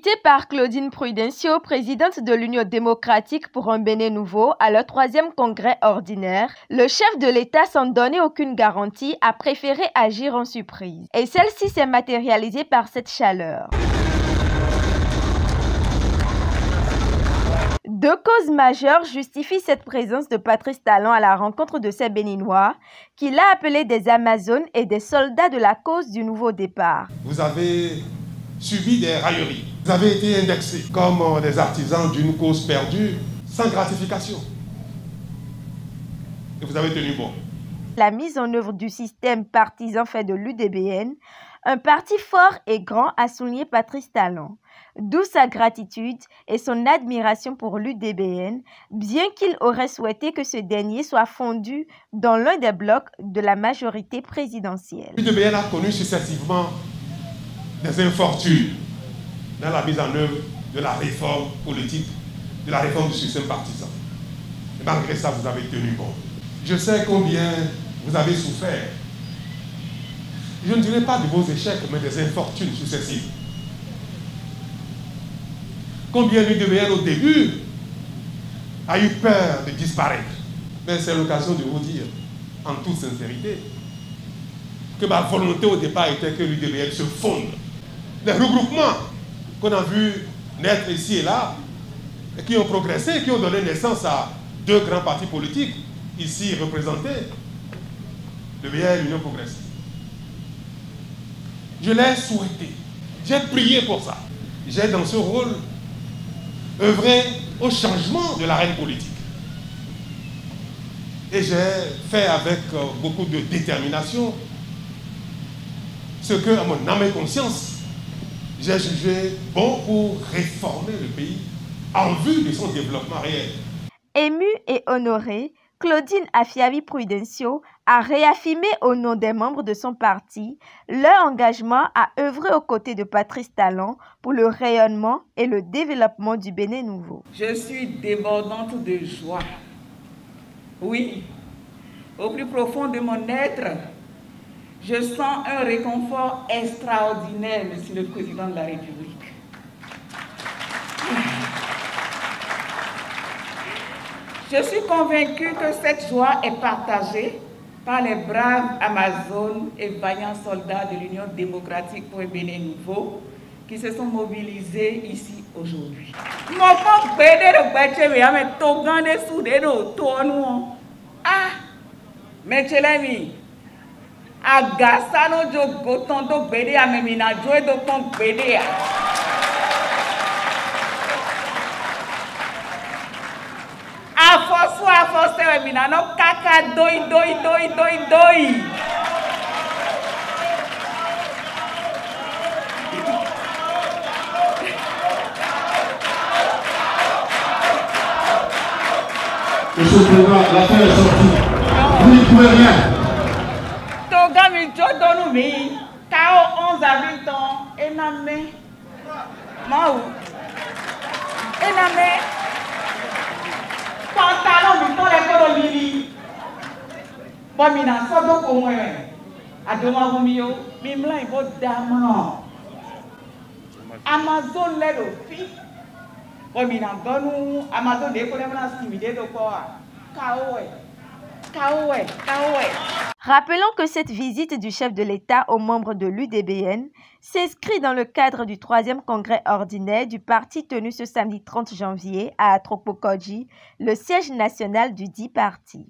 Invité par Claudine Prudencio, présidente de l'Union démocratique pour un Bénin nouveau, à leur 3e congrès ordinaire, le chef de l'État, sans donner aucune garantie, a préféré agir en surprise. Et celle-ci s'est matérialisée par cette chaleur. Deux causes majeures justifient cette présence de Patrice Talon à la rencontre de ces Béninois, qu'il a appelés des Amazones et des soldats de la cause du nouveau départ. Vous avez subi des railleries. Vous avez été indexés comme des artisans d'une cause perdue, sans gratification. Et vous avez tenu bon. La mise en œuvre du système partisan fait de l'UDBN un parti fort et grand, a souligné Patrice Talon. D'où sa gratitude et son admiration pour l'UDBN, bien qu'il aurait souhaité que ce dernier soit fondu dans l'un des blocs de la majorité présidentielle. L'UDBN a connu successivement des infortunes dans la mise en œuvre de la réforme politique, de la réforme du système partisan. Et malgré ça, vous avez tenu bon. Je sais combien vous avez souffert. Je ne dirais pas de vos échecs, mais des infortunes successives. Combien l'UDBN au début a eu peur de disparaître. Mais c'est l'occasion de vous dire, en toute sincérité, que ma volonté au départ était que l'UDBN se fonde. Les regroupements qu'on a vu naître ici et là, et qui ont progressé, qui ont donné naissance à deux grands partis politiques, ici représentés, l'UDBN, l'Union progressiste. Je l'ai souhaité. J'ai prié pour ça. J'ai dans ce rôle œuvré au changement de l'arène politique. Et j'ai fait avec beaucoup de détermination ce que, à mon âme et conscience, j'ai jugé bon pour réformer le pays en vue de son développement réel. Ému et honoré, Claudine Afiavi-Prudencio a réaffirmé au nom des membres de son parti leur engagement à œuvrer aux côtés de Patrice Talon pour le rayonnement et le développement du Bénin nouveau. Je suis débordante de joie. Oui, au plus profond de mon être, je sens un réconfort extraordinaire, Monsieur le Président de la République. Je suis convaincue que cette joie est partagée par les braves Amazones et vaillants soldats de l'Union démocratique pour un Bénin nouveau qui se sont mobilisés ici aujourd'hui. Monsieur le Président, l'affaire est sortie. Vous n'y pouvez rien. Togami Jodonoumi, Kao 11 habitants, Ename, Maou, Ename, Pantalon, Mito, les Colomini, Bomina, Sodo Komwe, Adoma Romeo, Mimla, Ibo Dama, Amazon, Ledo, Fi. Rappelons que cette visite du chef de l'État aux membres de l'UDBN s'inscrit dans le cadre du 3e congrès ordinaire du parti tenu ce samedi 30 janvier à Atropokodji, le siège national du dit parti.